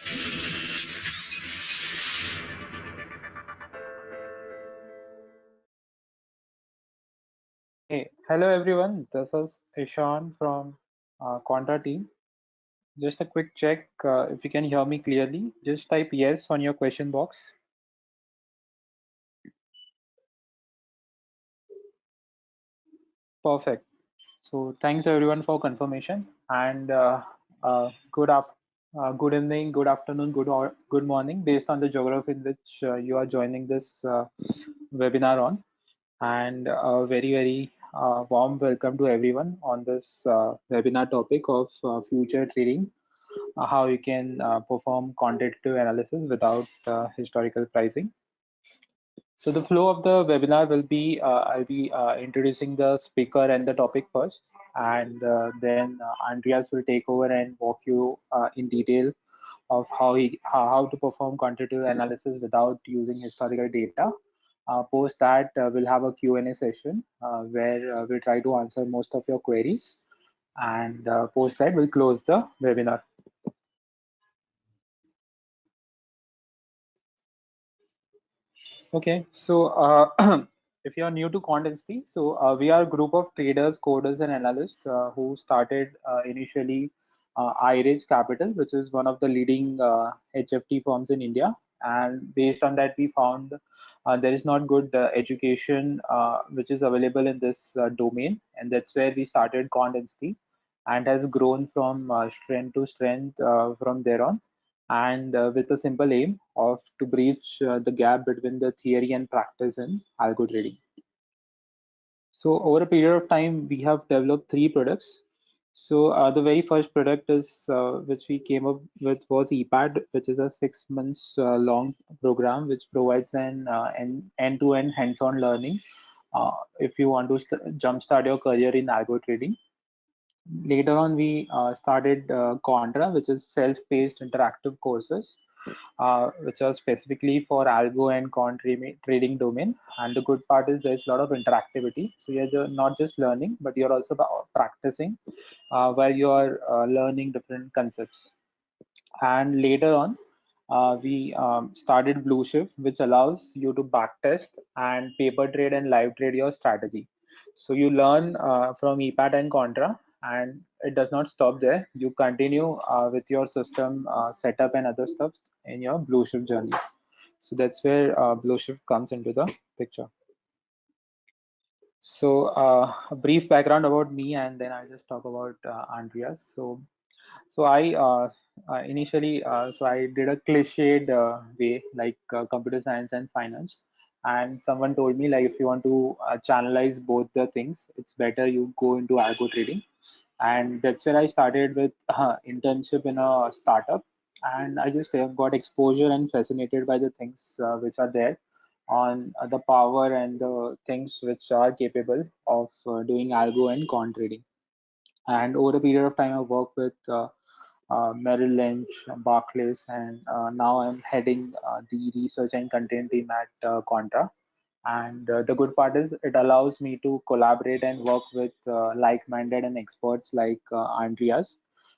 Hey, hello everyone. This is Ishan from Quanta team. Just a quick check. If you can hear me clearly, just type yes on your question box. Perfect. So thanks everyone for confirmation and good evening, good afternoon, good morning based on the geography in which you are joining this webinar on. And a very warm welcome to everyone on this webinar topic of future trading, how you can perform quantitative analysis without historical pricing. So the flow of the webinar will be I'll be introducing the speaker and the topic first, and then Andreas will take over and walk you in detail of how to perform quantitative analysis without using historical data. Post that, we'll have a Q&A session where we'll try to answer most of your queries, and post that we'll close the webinar. Okay, so if you're new to Contango, so we are a group of traders, coders, and analysts who started initially iRage Capital, which is one of the leading HFT firms in India. And based on that, we found there is not good education which is available in this domain, and that's where we started Contango, and has grown from strength to strength from there on, and with a simple aim of to bridge the gap between the theory and practice in algo trading. So over a period of time, we have developed three products. So the very first product is which we came up with was EPAD, which is a 6 months long program which provides an end-to-end hands-on learning if you want to jumpstart your career in algo trading. Later on, we started Contra, which is self-paced interactive courses, which are specifically for algo and quant trading domain. And the good part is there's a lot of interactivity. So you're not just learning, but you're also practicing while you're learning different concepts. And later on, we started Blue Shift, which allows you to backtest and paper trade and live trade your strategy. So you learn from EPAT and Contra, and it does not stop there. You continue with your system setup and other stuff in your Blue Shift journey. So that's where Blue Shift comes into the picture. So a brief background about me, and then I'll just talk about Andreas. So I initially so I did a cliched way like computer science and finance, and someone told me like if you want to channelize both the things, it's better you go into algo trading, and that's where I started with internship in a startup, and I just got exposure and fascinated by the things which are there on the power and the things which are capable of doing algo and quant trading. And over a period of time, I worked with Merrill Lynch, Barclays, and now I'm heading the research and content team at Contra. And the good part is it allows me to collaborate and work with like-minded and experts like Andreas.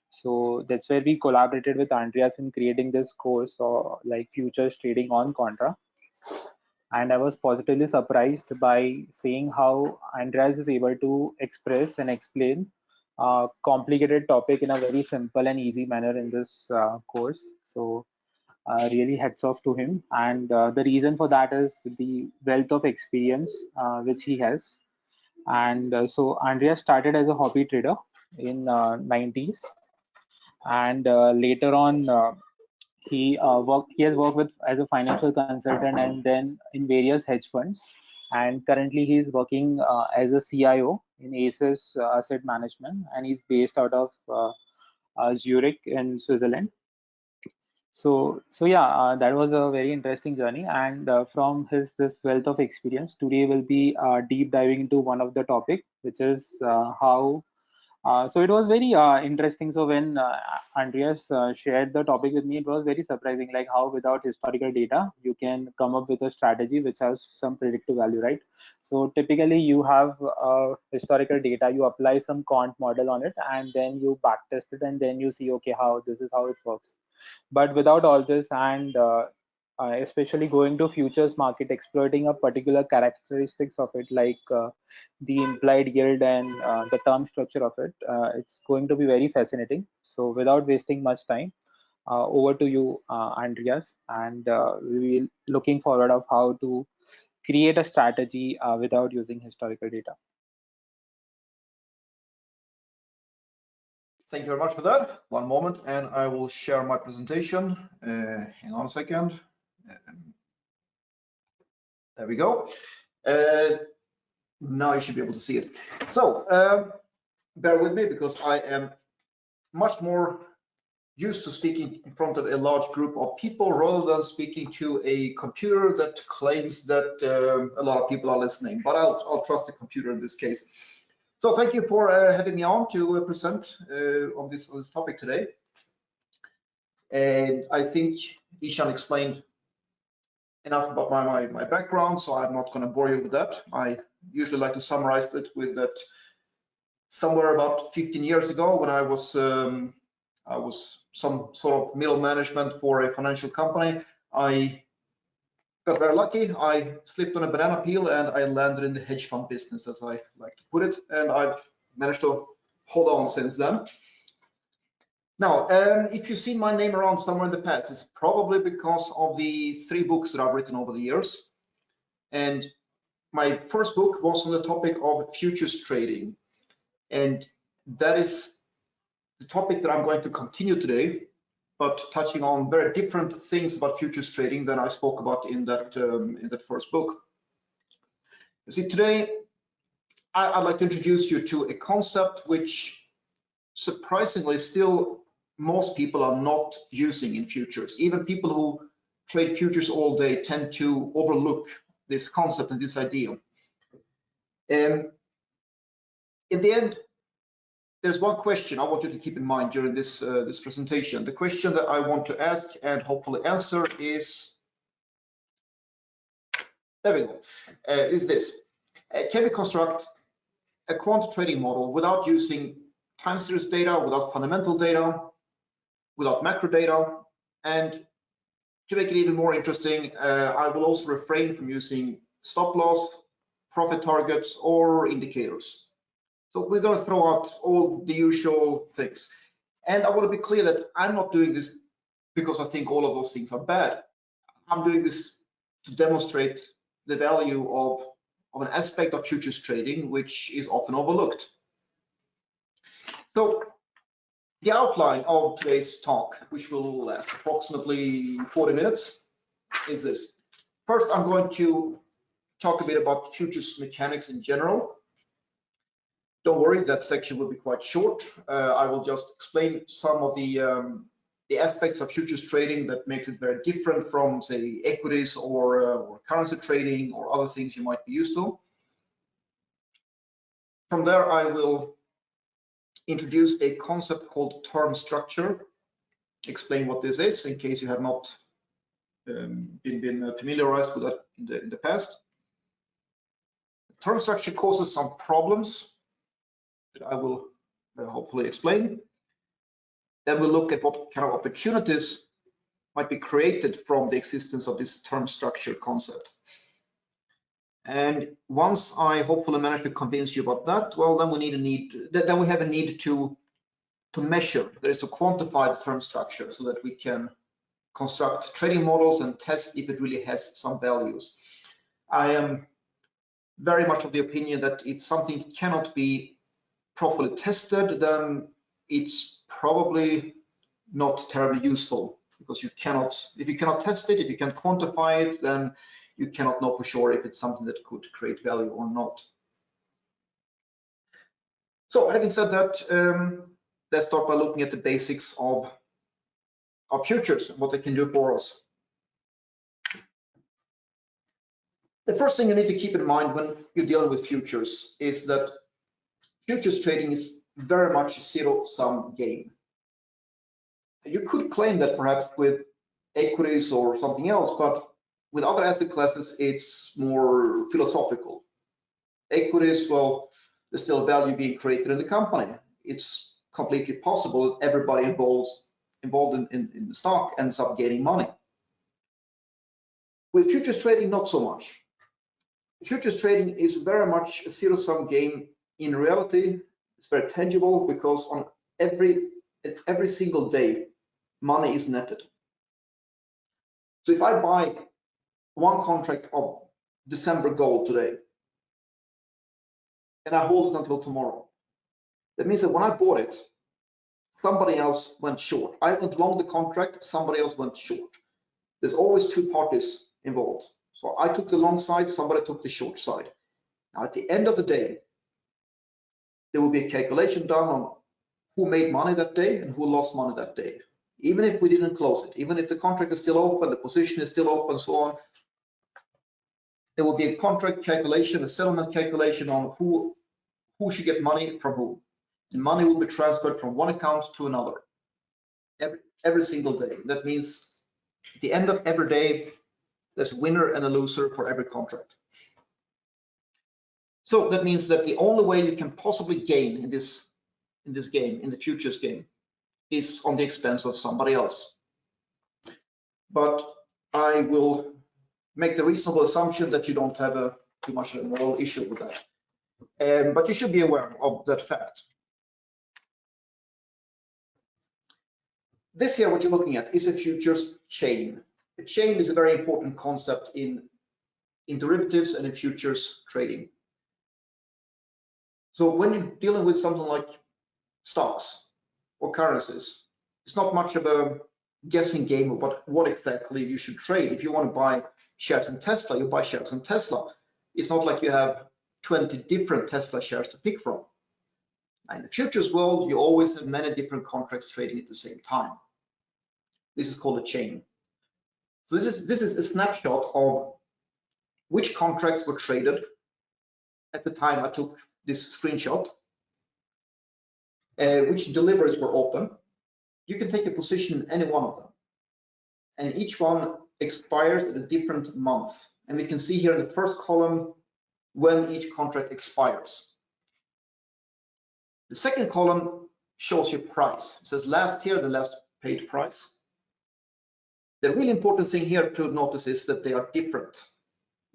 So that's where we collaborated with Andreas in creating this course or like futures trading on Contra. And I was positively surprised by seeing how Andreas is able to express and explain complicated topic in a very simple and easy manner in this course. So really hats off to him. And the reason for that is the wealth of experience which he has. And so Andreas started as a hobby trader in 90s, and later on he has worked with as a financial consultant and then in various hedge funds, and currently he's working as a CIO in Aces Asset Management, and he's based out of Zurich in Switzerland. So yeah, that was a very interesting journey, and from his this wealth of experience, today we'll be deep diving into one of the topic, which is how so it was very interesting. So when Andreas shared the topic with me, it was very surprising, like how without historical data, you can come up with a strategy which has some predictive value, right? So typically you have historical data, you apply some quant model on it, and then you backtest it, and then you see, okay, how this is how it works. But without all this, and especially going to futures market, exploiting a particular characteristics of it, like the implied yield and the term structure of it, it's going to be very fascinating. So without wasting much time, over to you, Andreas, and we will looking forward of how to create a strategy without using historical data. Thank you very much for that. One moment, and I will share my presentation. Hang on a second. There we go. Now you should be able to see it. So bear with me, because I am much more used to speaking in front of a large group of people rather than speaking to a computer that claims that a lot of people are listening. But I'll trust the computer in this case. So thank you for having me on to present on this topic today. And I think Ishan explained enough about my background, so I'm not going to bore you with that. I usually like to summarize it with that somewhere about 15 years ago, when I was some sort of middle management for a financial company, I got very lucky. I slipped on a banana peel and I landed in the hedge fund business, as I like to put it, and I've managed to hold on since then. Now, if you've seen my name around somewhere in the past, it's probably because of the 3 books that I've written over the years. And my first book was on the topic of futures trading. And that is the topic that I'm going to continue today, but touching on very different things about futures trading than I spoke about in that first book. You see, today I'd like to introduce you to a concept which surprisingly still most people are not using in futures. Even people who trade futures all day tend to overlook this concept and this idea. In the end, there's one question I want you to keep in mind during this this presentation. The question that I want to ask and hopefully answer is, there we go, is this: can we construct a quant trading model without using time series data, without fundamental data, without macro data? And to make it even more interesting, I will also refrain from using stop loss, profit targets, or indicators. So we're going to throw out all the usual things. And I want to be clear that I'm not doing this because I think all of those things are bad. I'm doing this to demonstrate the value of an aspect of futures trading which is often overlooked. So the outline of today's talk, which will last approximately 40 minutes, is this. First, I'm going to talk a bit about futures mechanics in general. Don't worry, that section will be quite short. I will just explain some of the aspects of futures trading that makes it very different from, say, equities or currency trading or other things you might be used to. From there, I will introduce a concept called term structure, explain what this is in case you have not been familiarized with that in the past. Term structure causes some problems that I will hopefully explain. Then we'll look at what kind of opportunities might be created from the existence of this term structure concept. And once I hopefully manage to convince you about that, well, then we have a need to measure, that is to quantify the term structure so that we can construct trading models and test if it really has some values. I am very much of the opinion that if something cannot be properly tested, then it's probably not terribly useful, because if you cannot test it, if you can't quantify it, then you cannot know for sure if it's something that could create value or not. So having said that, let's start by looking at the basics of futures and what they can do for us. The first thing you need to keep in mind when you're dealing with futures is that futures trading is very much a zero-sum game. You could claim that perhaps with equities or something else, but with other asset classes, it's more philosophical. Equities, well, there's still value being created in the company. It's completely possible that everybody involved involved in the stock ends up gaining money. With futures trading, not so much. Futures trading is very much a zero-sum game. In reality, it's very tangible because on every single day, money is netted. So if I buy one contract of December gold today, and I hold it until tomorrow, that means that when I bought it, somebody else went short. I went long the contract, somebody else went short. There's always two parties involved. So I took the long side, somebody took the short side. Now at the end of the day, there will be a calculation done on who made money that day and who lost money that day. Even if we didn't close it, even if the contract is still open, the position is still open, so on, there will be a contract calculation, a settlement calculation on who should get money from who. And money will be transferred from one account to another every single day. That means at the end of every day, there's a winner and a loser for every contract. So that means that the only way you can possibly gain in this game, in the futures game, is on the expense of somebody else. But I will make the reasonable assumption that you don't have too much of a moral issue with that. But you should be aware of that fact. This here, what you're looking at, is a futures chain. A chain is a very important concept in derivatives and in futures trading. So when you're dealing with something like stocks or currencies, it's not much of a guessing game about what exactly you should trade. If you want to buy shares in Tesla, you buy shares in Tesla. It's not like you have 20 different Tesla shares to pick from. In the futures world, you always have many different contracts trading at the same time. This is called a chain. So this is a snapshot of which contracts were traded at the time I took this screenshot, which deliveries were open. You can take a position in any one of them, and each one expires at a different month. And we can see here in the first column when each contract expires. The second column shows your price. It says last year, the last paid price. The really important thing here to notice is that they are different.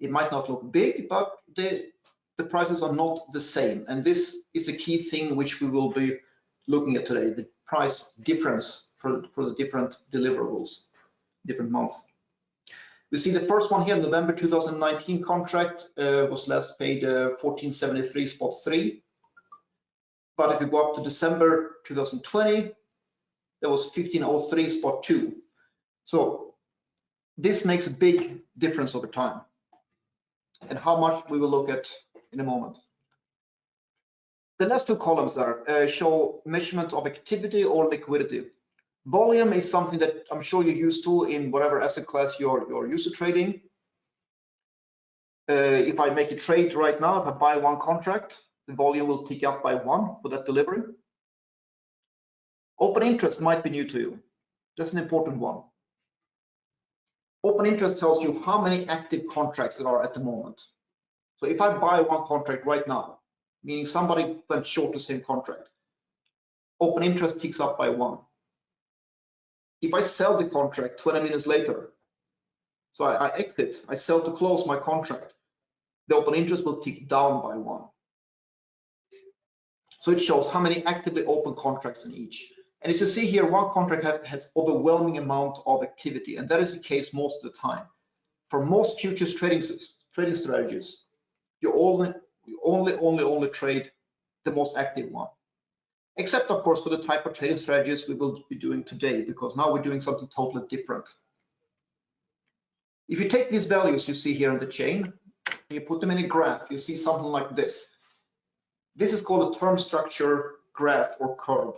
It might not look big, but the prices are not the same. And this is a key thing which we will be looking at today, the price difference for the different deliverables, different months. We see the first one here, November 2019 contract was last paid 1473 spot 3. But if you go up to December 2020, there was 1503 spot 2. So this makes a big difference over time, and how much we will look at in a moment. The last two columns there show measurement of activity or liquidity. Volume is something that I'm sure you're used to in whatever asset class you're used to trading. If I make a trade right now, if I buy one contract, the volume will tick up by 1 for that delivery. Open interest might be new to you. That's an important one. Open interest tells you how many active contracts there are at the moment. So if I buy one contract right now, meaning somebody went short the same contract, open interest ticks up by 1. If I sell the contract 20 minutes later, so I exit, I sell to close my contract, the open interest will tick down by 1. So it shows how many actively open contracts in each. And as you see here, one contract has overwhelming amount of activity, and that is the case most of the time. For most futures trading strategies, you only trade the most active one. Except, of course, for the type of trading strategies we will be doing today, because now we're doing something totally different. If you take these values you see here in the chain, and you put them in a graph, you see something like this. This is called a term structure graph or curve.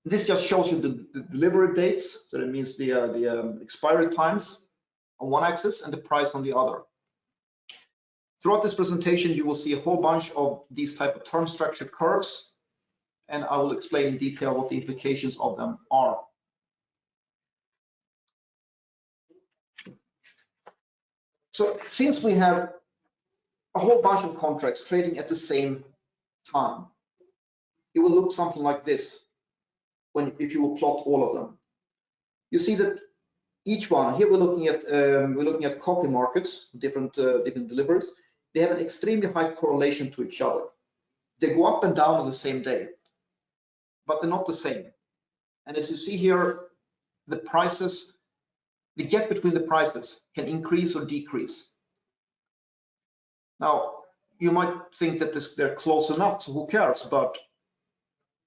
This just shows you the delivery dates, so that means the expiry times on one axis and the price on the other. Throughout this presentation, you will see a whole bunch of these type of term structure curves, and I will explain in detail what the implications of them are. So since we have a whole bunch of contracts trading at the same time, it will look something like this. if you will plot all of them. You see that each one here, we're looking at coffee markets, different deliveries. They have an extremely high correlation to each other. They go up and down on the same day, but they're not the same. And as you see here, the prices, the gap between the prices can increase or decrease. Now, you might think that they're close enough, so who cares? But,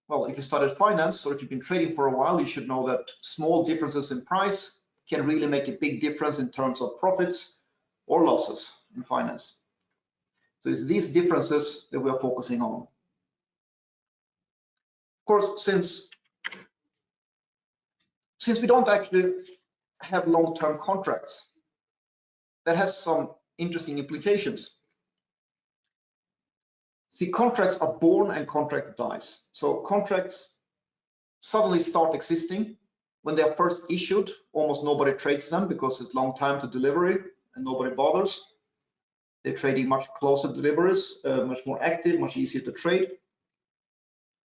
well, if you studied finance or if you've been trading for a while, you should know that small differences in price can really make a big difference in terms of profits or losses in finance. So it's these differences that we are focusing on. Of course, since we don't actually have long-term contracts, that has some interesting implications. See, contracts are born and contract dies. So contracts suddenly start existing. When they are first issued, almost nobody trades them because it's a long time to delivery and nobody bothers. They're trading much closer deliveries, much more active, much easier to trade.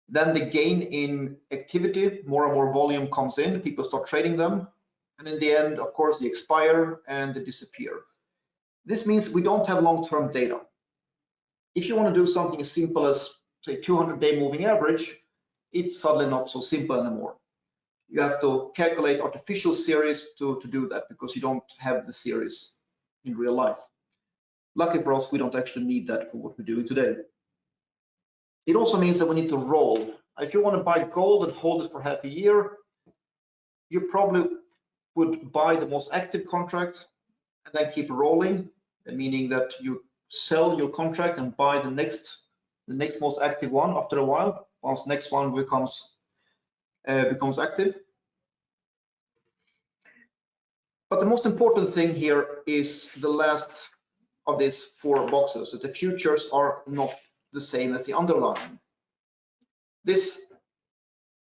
Then the gain in activity, more and more volume comes in, people start trading them. And in the end, of course, they expire and they disappear. This means we don't have long-term data. If you want to do something as simple as, say, 200-day moving average, it's suddenly not so simple anymore. You have to calculate artificial series to do that because you don't have the series in real life. Lucky for us, we don't actually need that for what we're doing today. It also means that we need to roll. If you want to buy gold and hold it for half a year, you probably would buy the most active contract and then keep rolling, meaning that you sell your contract and buy the next most active one after a while, once the next one becomes active. But the most important thing here is the last of these 4 boxes, that the futures are not the same as the underlying. This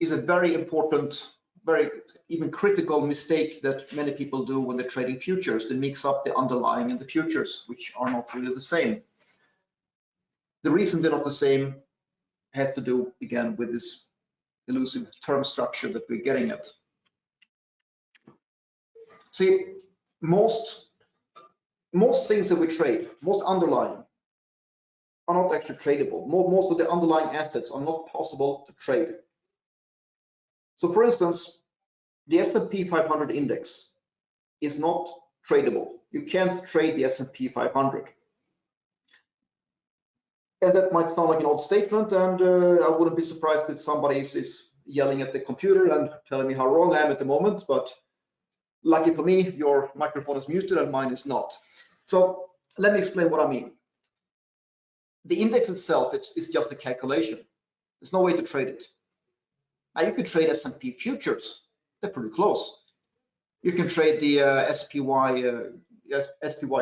is a very important, very even critical mistake that many people do when they're trading futures. They mix up the underlying and the futures, which are not really the same. The reason they're not the same has to do, again, with this elusive term structure that we're getting at. See, most things that we trade, most underlying, are not actually tradable. Most of the underlying assets are not possible to trade. So for instance, the S&P 500 index is not tradable. You can't trade the S&P 500. And that might sound like an odd statement, and I wouldn't be surprised if somebody is yelling at the computer and telling me how wrong I am at the moment, but lucky for me, your microphone is muted and mine is not. So let me explain what I mean. The index itself, it's just a calculation. There's no way to trade it. Now you could trade S&P futures. They're pretty close. You can trade the SPY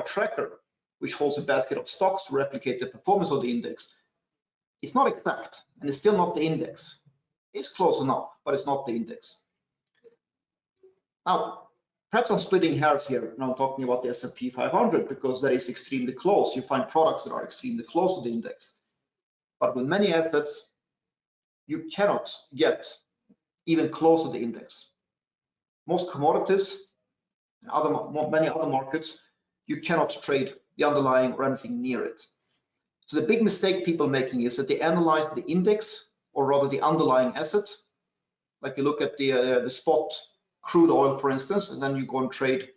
tracker, which holds a basket of stocks to replicate the performance of the index. It's not exact, and it's still not the index. It's close enough, but it's not the index. Now, perhaps I'm splitting hairs here, and I'm talking about the S&P 500 because that is extremely close. You find products that are extremely close to the index. But with many assets, you cannot get even close to the index. Most commodities and many other markets, you cannot trade the underlying or anything near it. So the big mistake people are making is that they analyze the index, or rather the underlying asset. Like you look at the spot crude oil, for instance, and then you go and trade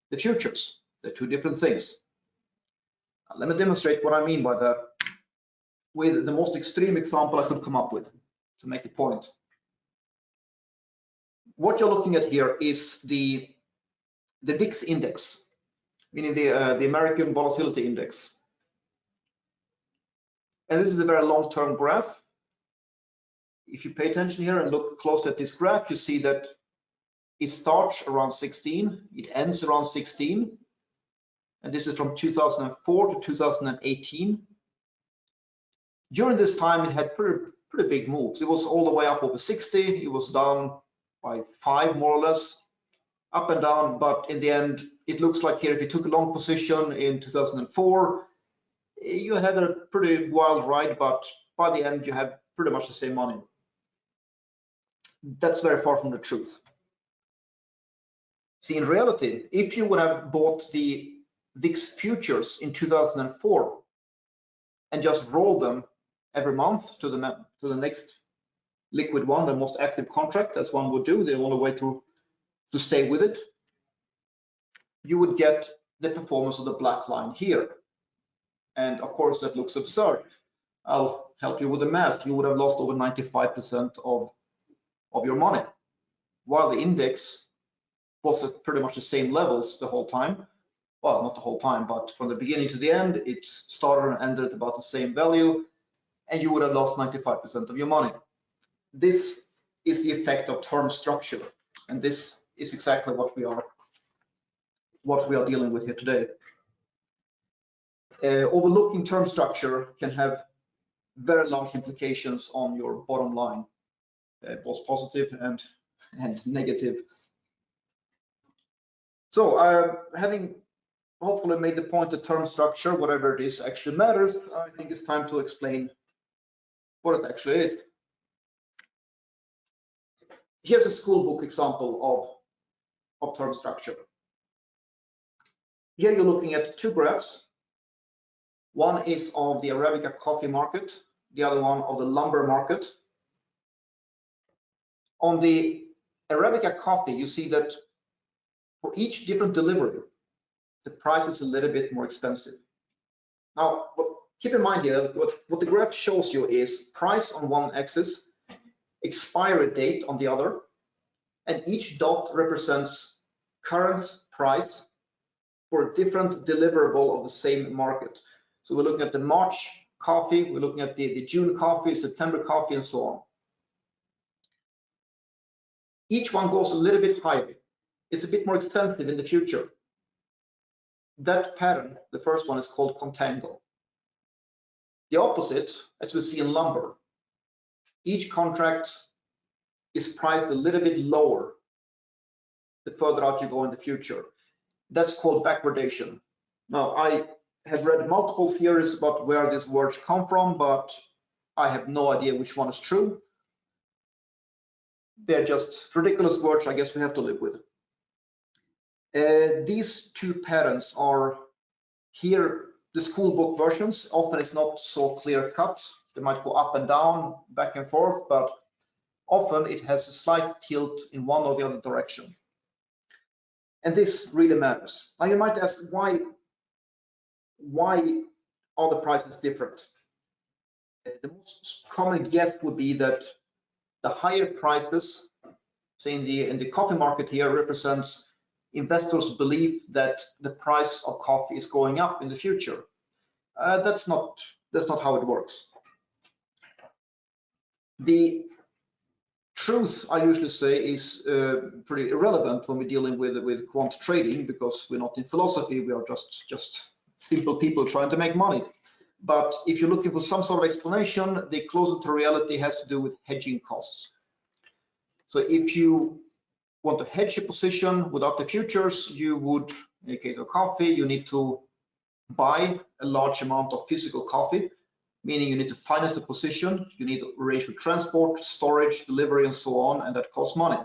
the futures. They're 2 different things. Now, let me demonstrate what I mean by that with the most extreme example I could come up with to make a point. What you're looking at here is the VIX index, meaning the American Volatility Index. And this is a very long-term graph. If you pay attention here and look closely at this graph, you see that it starts around 16, it ends around 16, and this is from 2004 to 2018. During this time, it had pretty big moves. It was all the way up over 60, it was down by 5 more or less, up and down, but in the end, it looks like here, if you took a long position in 2004, you had a pretty wild ride, but by the end, you have pretty much the same money. That's very far from the truth. See, in reality, if you would have bought the VIX futures in 2004 and just rolled them every month to the next liquid one, the most active contract, as one would do, the only way to stay with it, you would get the performance of the black line here. And of course, that looks absurd. I'll help you with the math. You would have lost over 95% of your money, while the index was at pretty much the same levels the whole time. Well, not the whole time, but from the beginning to the end, it started and ended at about the same value, and you would have lost 95% of your money. This is the effect of term structure, and this is exactly what we are dealing with here today. Overlooking term structure can have very large implications on your bottom line, both positive and negative. So having hopefully made the point that term structure, whatever it is, actually matters, I think it's time to explain what it actually is. Here's a school book example of term structure. Here you're looking at two graphs. One is of the Arabica coffee market, the other one of the lumber market. On the Arabica coffee, you see that for each different delivery, the price is a little bit more expensive. Now, keep in mind here, what the graph shows you is price on one axis, expiry date on the other, and each dot represents current price for a different deliverable of the same market. So we're looking at the March coffee, we're looking at the June coffee, September coffee, and so on. Each one goes a little bit higher. It's a bit more expensive in the future. That pattern, the first one, is called Contango. The opposite, as we see in lumber, each contract is priced a little bit lower the further out you go in the future. That's called backwardation. Now, I have read multiple theories about where these words come from, but I have no idea which one is true. They're just ridiculous words I guess we have to live with. These two patterns are here, the school book versions. Often it's not so clear cut. They might go up and down, back and forth, but often it has a slight tilt in one or the other direction. And this really matters. Now you might ask, why are the prices different? The most common guess would be that the higher prices, say in the coffee market here, represents investors' belief that the price of coffee is going up in the future. That's not how it works. The truth, I usually say, is pretty irrelevant when we're dealing with quant trading, because we're not in philosophy, we are just simple people trying to make money. But if you're looking for some sort of explanation, the closer to reality has to do with hedging costs. So if you want to hedge a position without the futures, you would, in the case of coffee, you need to buy a large amount of physical coffee, meaning you need to finance a position, you need to arrange for transport, storage, delivery, and so on, and that costs money.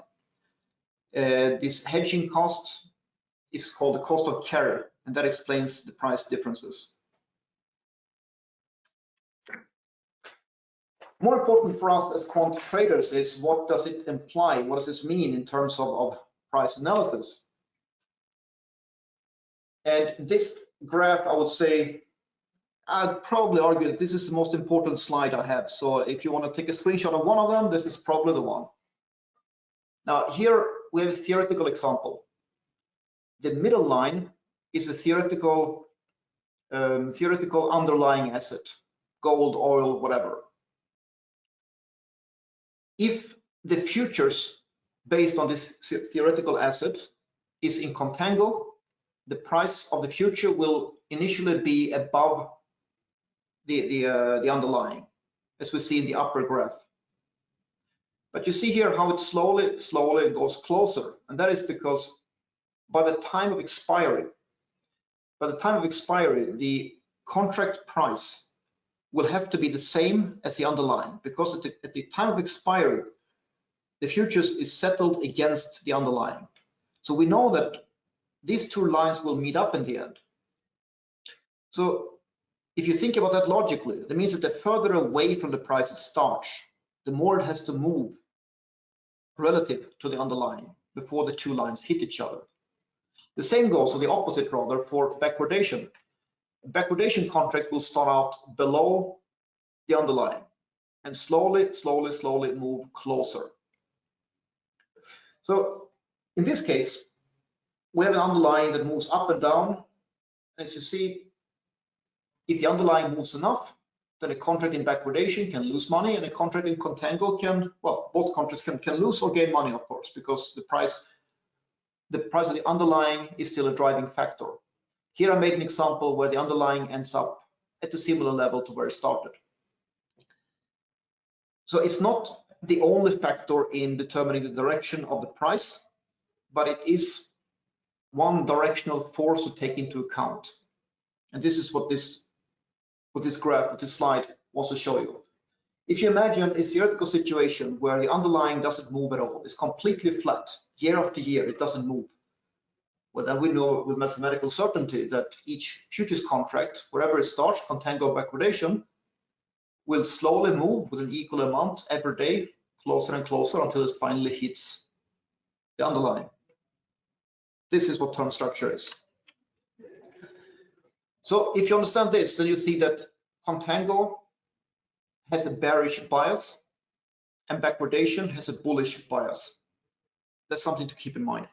This hedging cost is called the cost of carry, and that explains the price differences. More important for us as quant traders is, what does it imply? What does this mean in terms of price analysis? And this graph, I would say, I'd probably argue that this is the most important slide I have. So if you want to take a screenshot of one of them, this is probably the one. Now here we have a theoretical example. The middle line is a theoretical underlying asset, gold, oil, whatever. If the futures based on this theoretical asset is in Contango, the price of the future will initially be above the underlying, as we see in the upper graph. But you see here how it slowly goes closer, and that is because by the time of expiry, the contract price will have to be the same as the underlying, because at the time of expiry, the futures is settled against the underlying. So we know that these two lines will meet up in the end. So if you think about that logically, that means that the further away from the price it starts, the more it has to move relative to the underlying before the two lines hit each other. The same goes, or the opposite rather, for backwardation. A backwardation contract will start out below the underlying and slowly move closer. So in this case, we have an underlying that moves up and down. As you see, if the underlying moves enough, then a contract in backwardation can lose money, and a contract in Contango can, well, both contracts can lose or gain money, of course, because the price of the underlying is still a driving factor. Here I made an example where the underlying ends up at a similar level to where it started. So it's not the only factor in determining the direction of the price, but it is one directional force to take into account. And this is what this graph, what this slide wants to show you. If you imagine a theoretical situation where the underlying doesn't move at all, it's completely flat, year after year, it doesn't move. Well, then we know with mathematical certainty that each futures contract, wherever it starts, Contango backwardation, will slowly move with an equal amount every day, closer and closer until it finally hits the underlying. This is what term structure is. So if you understand this, then you see that Contango has a bearish bias and backwardation has a bullish bias. That's something to keep in mind.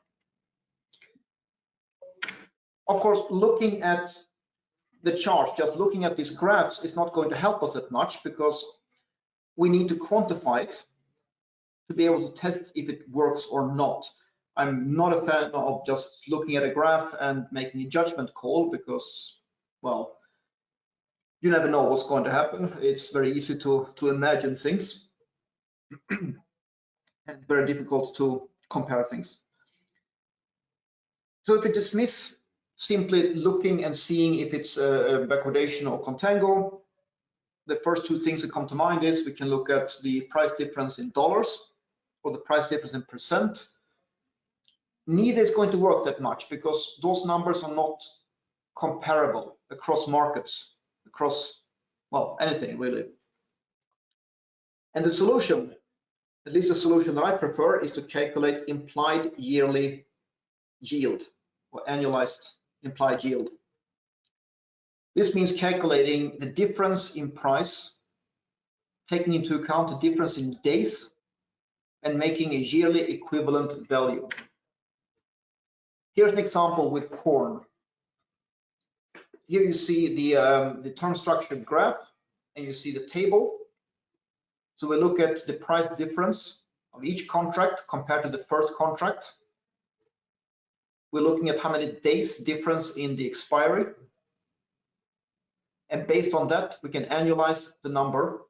Of course, looking at the chart, just looking at these graphs is not going to help us that much, because we need to quantify it to be able to test if it works or not. I'm not a fan of just looking at a graph and making a judgment call, because, well, you never know what's going to happen. It's very easy to imagine things and very difficult to compare things. So if we dismiss simply looking and seeing if it's a backwardation or contango, the first two things that come to mind is we can look at the price difference in dollars or the price difference in percent. Neither is going to work that much because those numbers are not comparable across markets, across, well, anything really. And the solution, at least the solution that I prefer, is to calculate implied yearly yield or annualized implied yield. This means calculating the difference in price, taking into account the difference in days, and making a yearly equivalent value. Here's an example with corn. Here you see the term structured graph, and you see the table. So we look at the price difference of each contract compared to the first contract. We're looking at how many days difference in the expiry. And based on that, we can annualize the number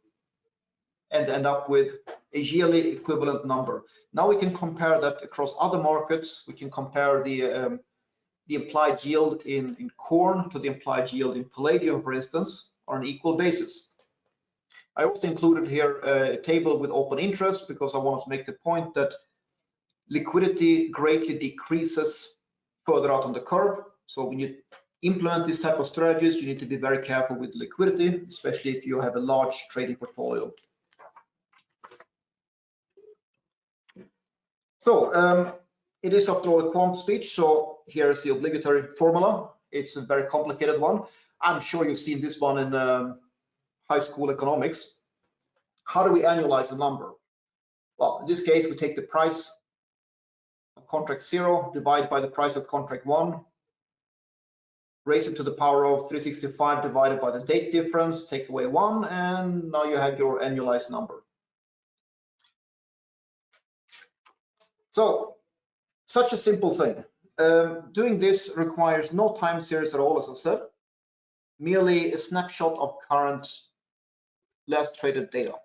and end up with a yearly equivalent number. Now we can compare that across other markets. We can compare the implied yield in corn to the implied yield in palladium, for instance, on an equal basis. I also included here a table with open interest because I wanted to make the point that liquidity greatly decreases further out on the curve. So when you implement this type of strategies, you need to be very careful with liquidity, especially if you have a large trading portfolio. So it is after all a quant speech, so here is the obligatory formula. It's a very complicated one. I'm sure you've seen this one in high school economics. How do we annualize a number? Well, in this case, we take the price of contract 0 divided by the price of contract 1, raise it to the power of 365 divided by the date difference, take away 1, and now you have your annualized number. So, such a simple thing. Doing this requires no time series at all, as I said, merely a snapshot of current last traded data.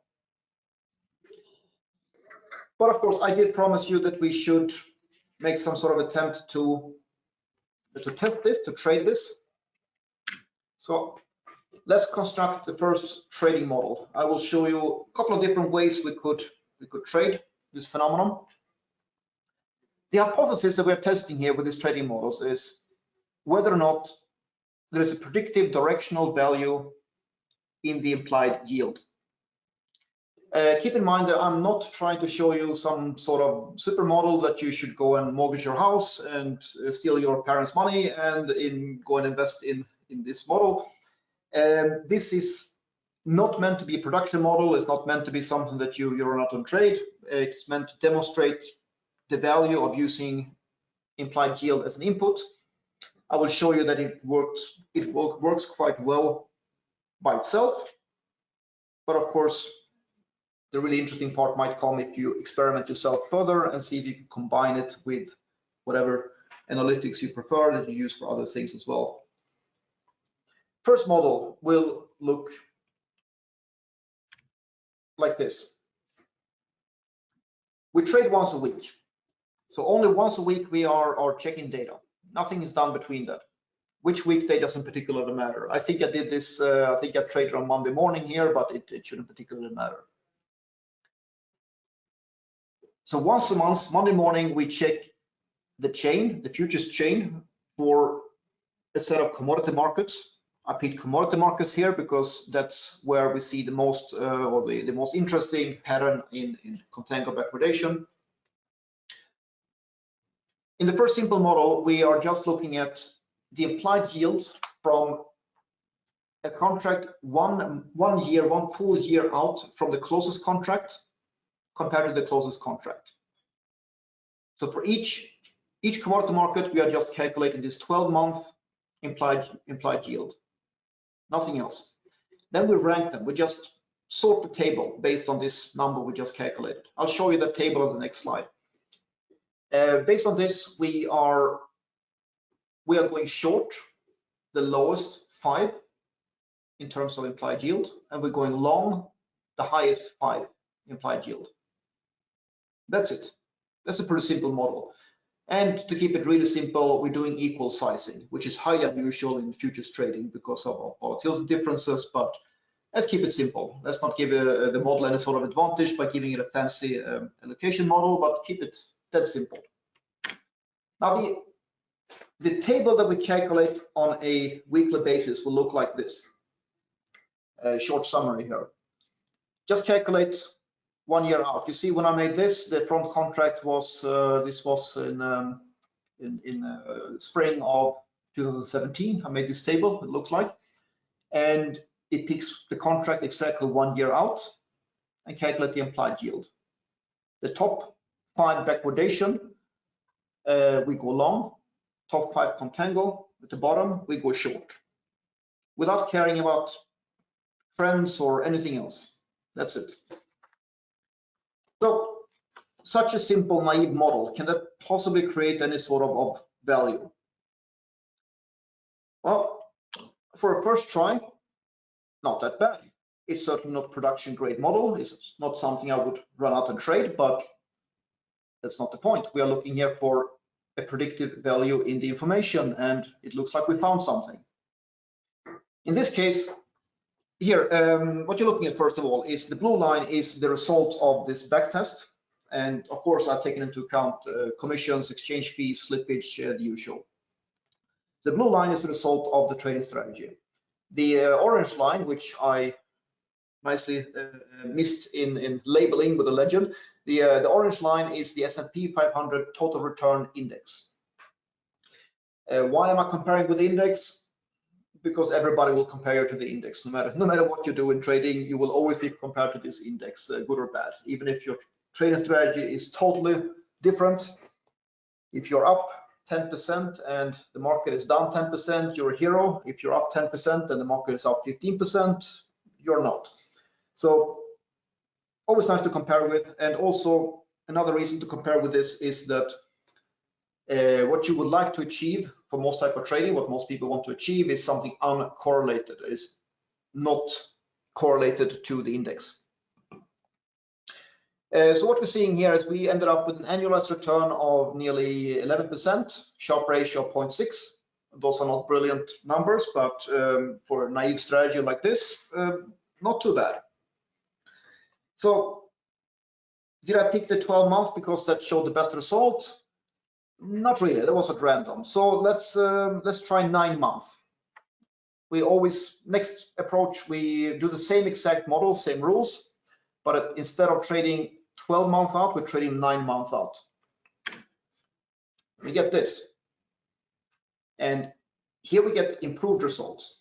But of course, I did promise you that we should make some sort of attempt to test this, to trade this. So let's construct the first trading model. I will show you a couple of different ways we could trade this phenomenon. The hypothesis that we're testing here with these trading models is whether or not there is a predictive directional value in the implied yield. Keep in mind that I'm not trying to show you some sort of super model that you should go and mortgage your house and steal your parents' money and go and invest in this model. This is not meant to be a production model. It's not meant to be something that you run out on trade. It's meant to demonstrate the value of using implied yield as an input. I will show you that it works quite well by itself, but of course the really interesting part might come if you experiment yourself further and see if you can combine it with whatever analytics you prefer that you use for other things as well. First model will look like this. We trade once a week. So only once a week we are checking data. Nothing is done between that. Which weekday doesn't particularly matter. I think I did this, I think I traded on Monday morning here, but it shouldn't particularly matter. So once a month, Monday morning, we check the chain, the futures chain, for a set of commodity markets. I picked commodity markets here because that's where we see the most or the most interesting pattern in Contango backwardation. In the first simple model, we are just looking at the implied yield from a contract one full year out from the closest contract compared to the closest contract. So for each commodity market, we are just calculating this 12-month implied yield, nothing else. Then we rank them. We just sort the table based on this number we just calculated. I'll show you that table on the next slide. Based on this, we are going short the lowest 5 in terms of implied yield, and we're going long the highest 5 implied yield. That's it. That's a pretty simple model. And to keep it really simple, we're doing equal sizing, which is highly unusual in futures trading because of volatility differences, but let's keep it simple. Let's not give the model any sort of advantage by giving it a fancy allocation model, but keep it that simple. Now, the table that we calculate on a weekly basis will look like this. A short summary here. Just calculate 1 year out. You see, when I made this, the front contract was this was in spring of 2017. I made this table. It looks like, and it picks the contract exactly 1 year out and calculate the implied yield. The top 5 backwardation, we go long. Top 5 contango at the bottom, we go short, without caring about trends or anything else. That's it. So, such a simple naive model, can that possibly create any sort of value? Well, for a first try, not that bad. It's certainly not production grade model. It's not something I would run out and trade, but that's not the point. We are looking here for a predictive value in the information, and it looks like we found something. In this case, here, what you're looking at first of all is the blue line is the result of this backtest, and of course I've taken into account commissions, exchange fees, slippage, the usual. The blue line is the result of the trading strategy. The orange line, which I nicely missed in labeling with a legend, the orange line is the S&P 500 total return index. Why am I comparing with the index? Because everybody will compare you to the index. No matter what you do in trading, you will always be compared to this index, good or bad. Even if your trading strategy is totally different, if you're up 10% and the market is down 10%, you're a hero. If you're up 10% and the market is up 15%, you're not. So always nice to compare with. And also another reason to compare with this is that what you would like to achieve for most type of trading, what most people want to achieve, is something uncorrelated, is not correlated to the index. So what we're seeing here is we ended up with an annualized return of nearly 11%, Sharpe ratio of 0.6. Those are not brilliant numbers, but for a naive strategy like this, not too bad. So Did I pick the 12 months because that showed the best result? Not really, that was at random. So let's try 9 months. We always, next approach, we do the same exact model, same rules, but instead of trading 12 months out, we're trading 9 months out. We get this. And here we get improved results.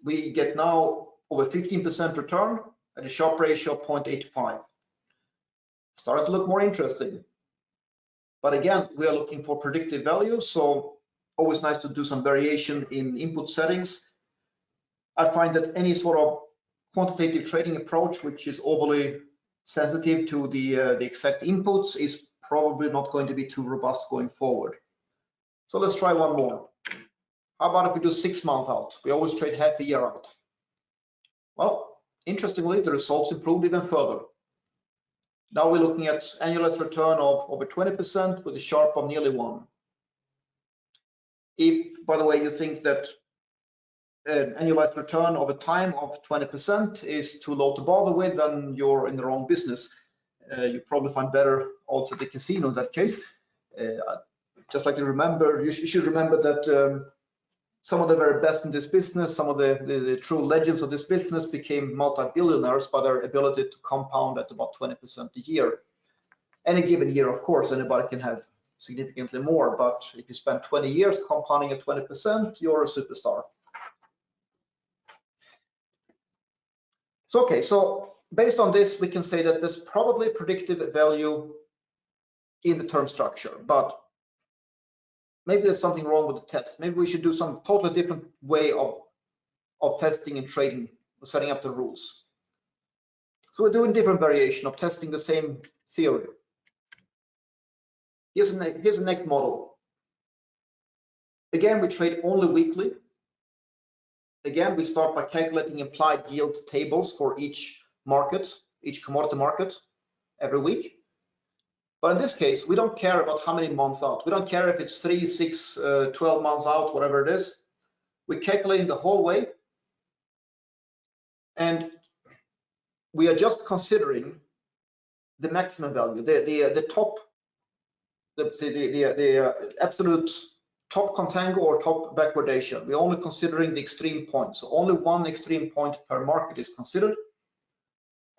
We get now over 15% return at a Sharpe ratio of 0.85. Starting to look more interesting. But again, we are looking for predictive value, so always nice to do some variation in input settings. I find that any sort of quantitative trading approach which is overly sensitive to the exact inputs is probably not going to be too robust going forward. So let's try one more. How about if we do 6 months out? We always trade half a year out. Well, interestingly, the results improved even further. Now we're looking at annualized return of over 20% with a Sharpe of nearly 1. If, by the way, you think that an annualized return over time of 20% is too low to bother with, then you're in the wrong business. You probably find better also the casino in that case. Just like to remember, you should remember that some of the very best in this business, some of the true legends of this business became multi-billionaires by their ability to compound at about 20% a year. Any given year, of course, anybody can have significantly more, but if you spend 20 years compounding at 20%, you're a superstar. So, okay, so based on this, we can say that there's probably predictive value in the term structure, but maybe there's something wrong with the test. Maybe we should do some totally different way of testing and trading, or setting up the rules. So we're doing different variation of testing the same theory. Here's the next model. Again, we trade only weekly. Again, we start by calculating implied yield tables for each market, each commodity market every week. But in this case, we don't care about how many months out. We don't care if it's 3, 6, 12 months out, whatever it is. We calculate the whole way. And we are just considering the maximum value, the top, the absolute top contango or top backwardation. We're only considering the extreme point. So only one extreme point per market is considered.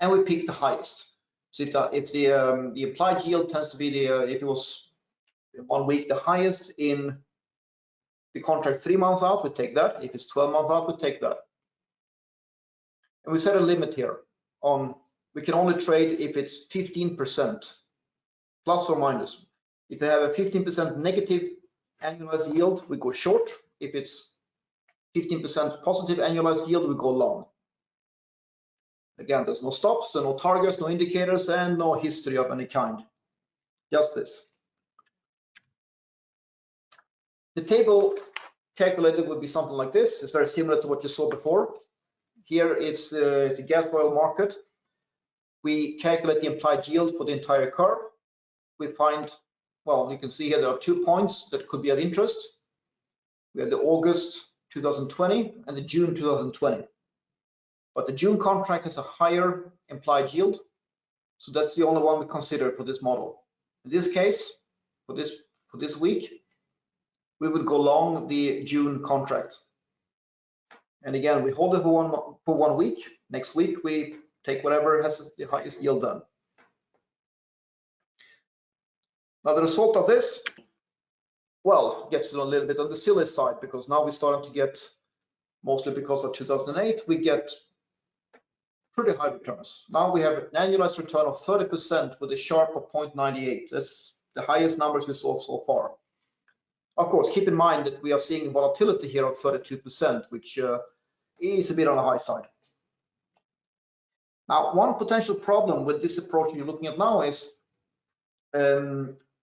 And we pick the highest. So if the implied yield tends to be if it was 1 week the highest in the contract 3 months out, we take that. If it's 12 months out, we take that. And we set a limit here on, we can only trade if it's 15% plus or minus. If you have a 15% negative annualized yield, we go short. If it's 15% positive annualized yield, we go long. Again, there's no stops, and no targets, no indicators, and no history of any kind. Just this. The table calculated would be something like this. It's very similar to what you saw before. Here it's a gas oil market. We calculate the implied yield for the entire curve. We find, well, you can see here there are 2 points that could be of interest. We have the August 2020 and the June 2020. But the June contract has a higher implied yield, so that's the only one we consider for this model. In this case, for this week, we would go long the June contract. And again, we hold it for 1 week. Next week, we take whatever has the highest yield done. Now, the result of this, well, gets a little bit on the silly side, because now we're starting to get, mostly because of 2008, we get pretty high returns. Now we have an annualized return of 30% with a Sharpe of 0.98. That's the highest numbers we saw so far. Of course, keep in mind that we are seeing volatility here of 32%, which is a bit on the high side. Now, one potential problem with this approach you're looking at now is,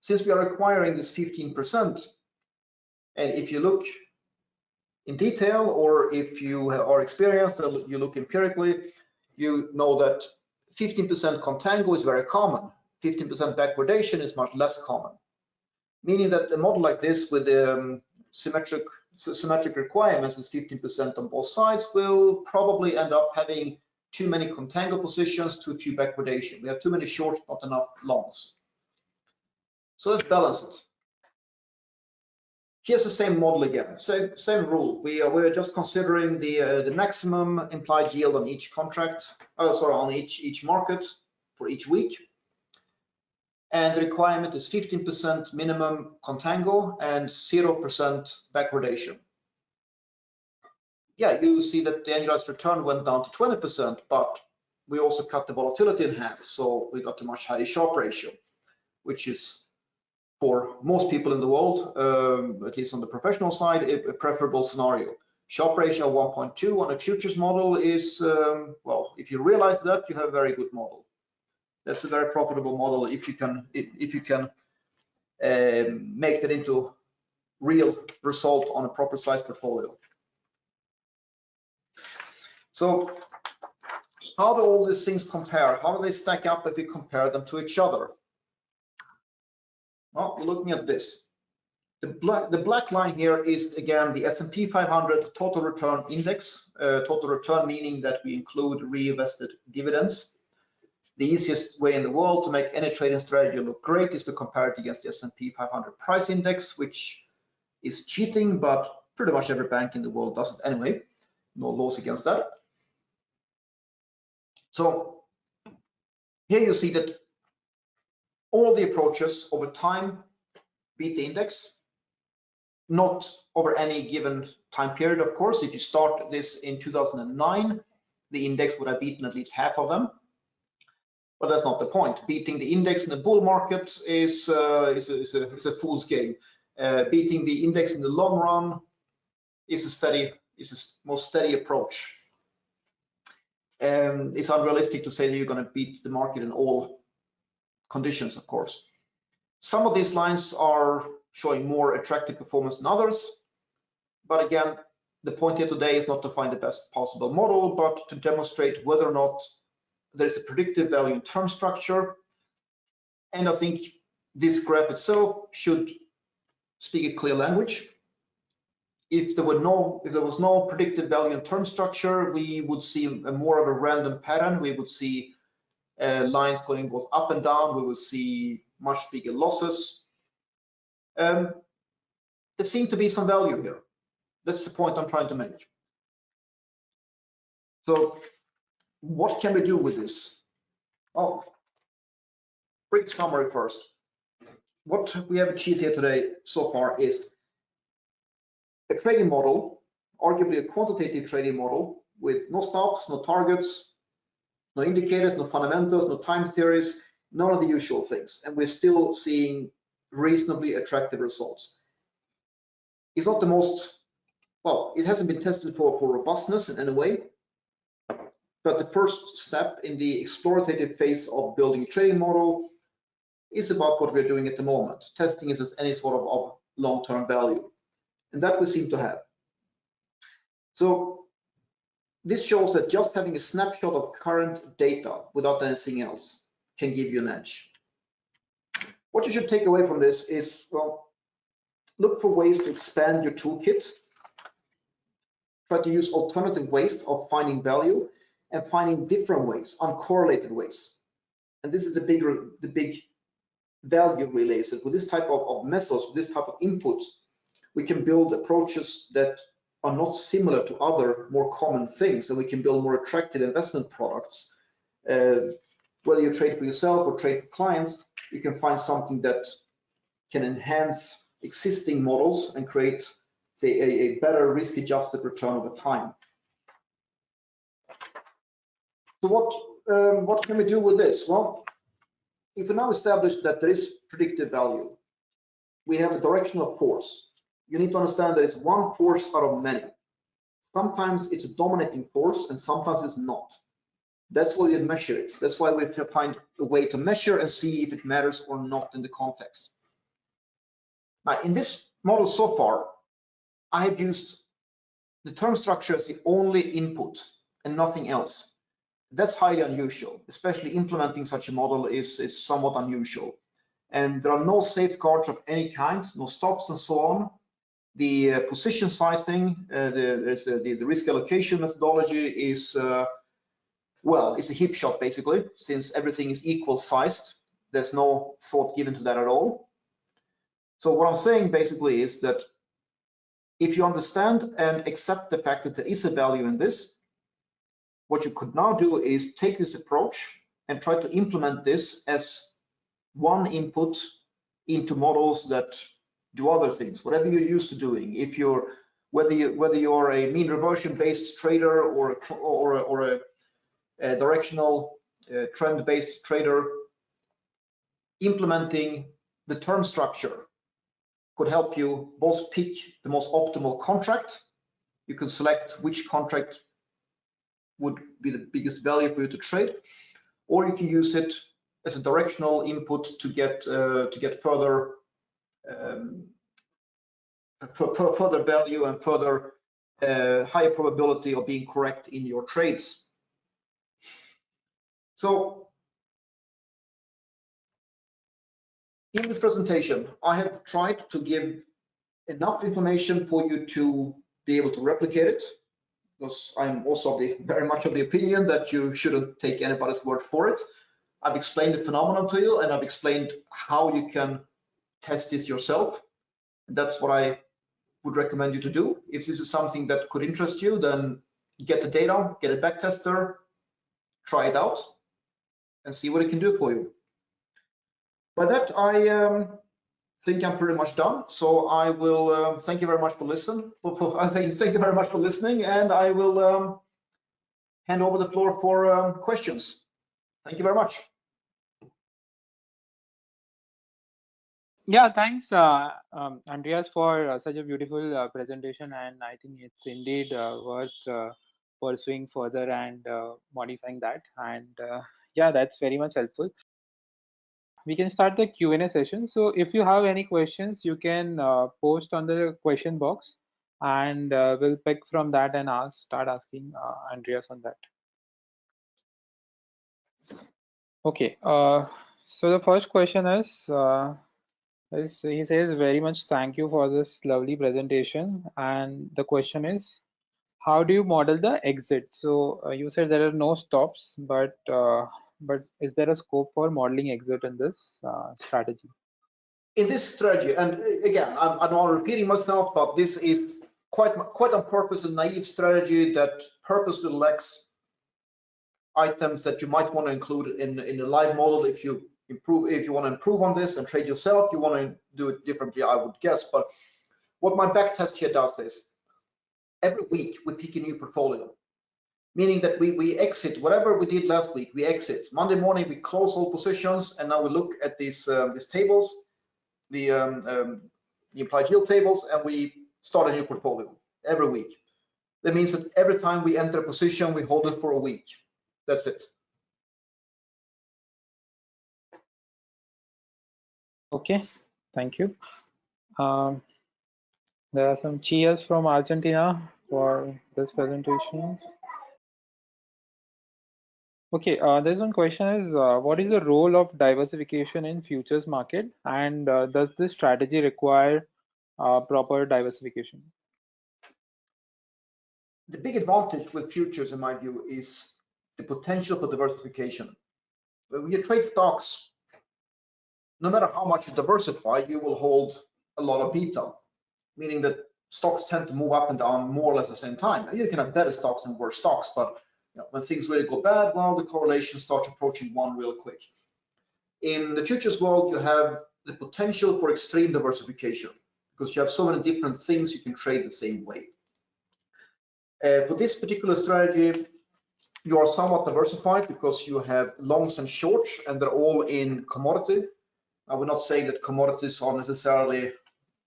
since we are requiring this 15%, and if you look in detail, or if you are experienced, or you look empirically, you know that 15% contango is very common. 15% backwardation is much less common. Meaning that a model like this with symmetric requirements is 15% on both sides will probably end up having too many contango positions, too few backwardation. We have too many shorts, not enough longs. So let's balance it. Here's the same model again, same rule. We're just considering the maximum implied yield on each contract, on each market for each week. And the requirement is 15% minimum contango and 0% backwardation. Yeah, you see that the annualized return went down to 20%, but we also cut the volatility in half, so we got a much higher Sharpe ratio, which is, for most people in the world, at least on the professional side, a preferable scenario. Sharpe ratio 1.2 on a futures model is, well, if you realize that, you have a very good model. That's a very profitable model if you can make that into real result on a proper size portfolio. So how do all these things compare? How do they stack up if we compare them to each other? Well, we're looking at this. The black line here is, again, the S&P 500 total return index. Total return meaning that we include reinvested dividends. The easiest way in the world to make any trading strategy look great is to compare it against the S&P 500 price index, which is cheating, but pretty much every bank in the world does it anyway. No laws against that. So here you see that all the approaches over time beat the index, not over any given time period, of course. If you start this in 2009, the index would have beaten at least half of them. But that's not the point. Beating the index in the bull market is a fool's game. Beating the index in the long run is a most steady approach. It's unrealistic to say that you're going to beat the market in all conditions, of course. Some of these lines are showing more attractive performance than others. But again, the point here today is not to find the best possible model, but to demonstrate whether or not there's a predictive value in term structure. And I think this graph itself should speak a clear language. If there was no predictive value in term structure, we would see more of a random pattern. We would see lines going both up and down. We would see much bigger losses. There seems to be some value here. That's the point I'm trying to make. So what can we do with this? Oh, brief summary first. What we have achieved here today so far is a trading model, arguably a quantitative trading model with no stops, no targets, no indicators, no fundamentals, no time series, none of the usual things. And we're still seeing reasonably attractive results. It's not the most, well, it hasn't been tested for robustness in any way, but the first step in the explorative phase of building a trading model is about what we're doing at the moment, testing it as any sort of long-term value. And that we seem to have. So this shows that just having a snapshot of current data without anything else can give you an edge. What you should take away from this is, well, look for ways to expand your toolkit. Try to use alternative ways of finding value and finding different ways, uncorrelated ways. And this is the big value really, is that with this type of methods, with this type of inputs, we can build approaches that are not similar to other more common things, and we can build more attractive investment products. Whether you trade for yourself or trade for clients, you can find something that can enhance existing models and create, say, a better risk-adjusted return over time. So what can we do with this? Well, if we now establish that there is predictive value, we have a directional force. You need to understand that it's one force out of many. Sometimes it's a dominating force and sometimes it's not. That's why we measure it. That's why we have to find a way to measure and see if it matters or not in the context. Now, in this model so far, I have used the term structure as the only input and nothing else. That's highly unusual, especially implementing such a model is somewhat unusual. And there are no safeguards of any kind, no stops and so on. The position sizing, the risk allocation methodology is well, it's a hip shot basically, since everything is equal sized. There's no thought given to that at all. So what I'm saying basically is that if you understand and accept the fact that there is a value in this, what you could now do is take this approach and try to implement this as one input into models that do other things, whatever you're used to doing. If you're whether you're a mean reversion based trader or a directional trend based trader, implementing the term structure could help you both pick the most optimal contract. You can select which contract would be the biggest value for you to trade, or you can use it as a directional input to get further further value and further higher probability of being correct in your trades. So in this presentation, I have tried to give enough information for you to be able to replicate it, because I'm also very much of the opinion that you shouldn't take anybody's word for it. I've explained the phenomenon to you, and I've explained how you can test this yourself. And that's what I would recommend you to do. If this is something that could interest you, then get the data, get a back tester, try it out, and see what it can do for you. By that, I think I'm pretty much done. So I will thank you very much for listening. Thank you very much for listening, and I will hand over the floor for questions. Thank you very much. Yeah, thanks, Andreas, for such a beautiful presentation, and I think it's indeed worth pursuing further and modifying that. And yeah, that's very much helpful. We can start the Q&A session. So if you have any questions, you can post on the question box, and we'll pick from that and start asking Andreas on that. Okay. So the first question is. He says very much thank you for this lovely presentation, and the question is, how do you model the exit? So you said there are no stops, but is there a scope for modeling exit in this strategy? In this strategy, and again, I'm not repeating myself, but this is quite on purpose a naive strategy that purposely lacks items that you might want to include in a live model. If you want to improve on this and trade yourself, you want to do it differently, I would guess. But what my backtest here does is every week we pick a new portfolio, meaning that we exit whatever we did last week. We exit Monday morning, we close all positions, and now we look at these tables, the implied yield tables, and we start a new portfolio every week. That means that every time we enter a position, we hold it for a week. That's it. Okay, thank you. Um, there are some cheers from Argentina for this presentation. Okay, there's one question is, what is the role of diversification in futures market, and does this strategy require proper diversification? The big advantage with futures, in my view, is the potential for diversification. When you trade stocks, no matter how much you diversify, you will hold a lot of beta, meaning that stocks tend to move up and down more or less at the same time. You can have better stocks and worse stocks, but when things really go bad, well, the correlation starts approaching one real quick. In the futures world, you have the potential for extreme diversification because you have so many different things you can trade the same way. For this particular strategy, you are somewhat diversified because you have longs and shorts, and they're all in commodity. I would not say that commodities are necessarily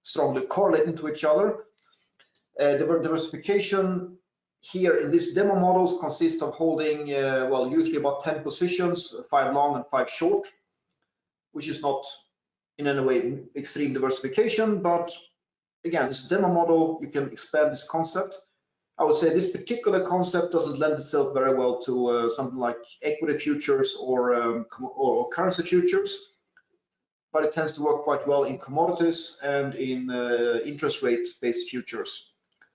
strongly correlating to each other. The diversification here in these demo models consists of holding, well, usually about 10 positions, 5 long and 5 short, which is not in any way extreme diversification, but again, this demo model, you can expand this concept. I would say this particular concept doesn't lend itself very well to something like equity futures or currency futures, but it tends to work quite well in commodities and in interest rate-based futures.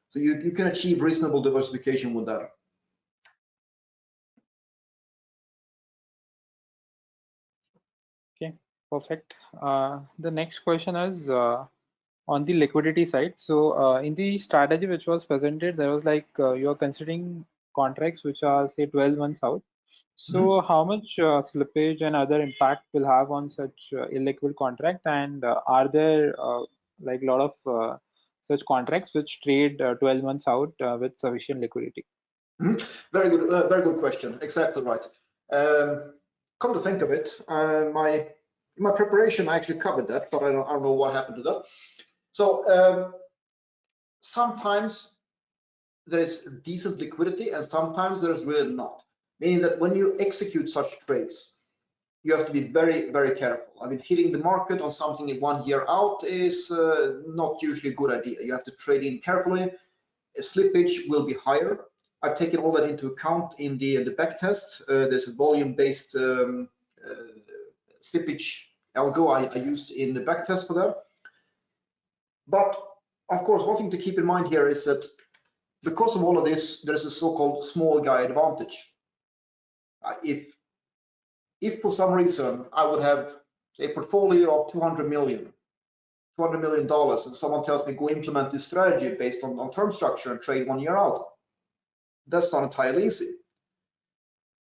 So you can achieve reasonable diversification with that. Perfect. The next question is on the liquidity side. So in the strategy which was presented, there was like you're considering contracts which are say 12 months out. Mhm. So how much slippage and other impact will have on such illiquid contract, and are there like a lot of such contracts which trade 12 months out with sufficient liquidity? Mhm. Very good question. Exactly right. Come to think of it, in my preparation, I actually covered that, but I don't know what happened to that. So sometimes there is decent liquidity, and sometimes there is really not. Meaning that when you execute such trades, you have to be very careful. I mean, hitting the market on something 1 year out is not usually a good idea. You have to trade in carefully. Slippage will be higher. I've taken all that into account in the back test. There's a volume-based slippage algo I used in the back test for that. But of course, one thing to keep in mind here is that because of all of this, there's a so-called small guy advantage. If for some reason I would have a portfolio of $200 million, and someone tells me go implement this strategy based on term structure and trade 1 year out, that's not entirely easy.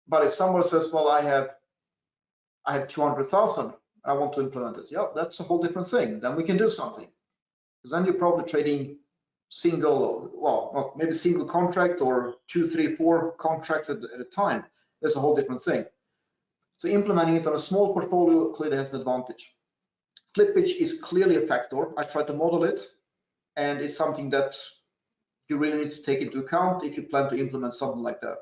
But if someone says, well, I have 200,000 and I want to implement it, yeah, that's a whole different thing. Then we can do something, because then you're probably trading single, well, not maybe single contract or 2, 3, 4 contracts at a time. That's a whole different thing. So implementing it on a small portfolio clearly has an advantage. Slippage is clearly a factor. I tried to model it, and it's something that you really need to take into account if you plan to implement something like that.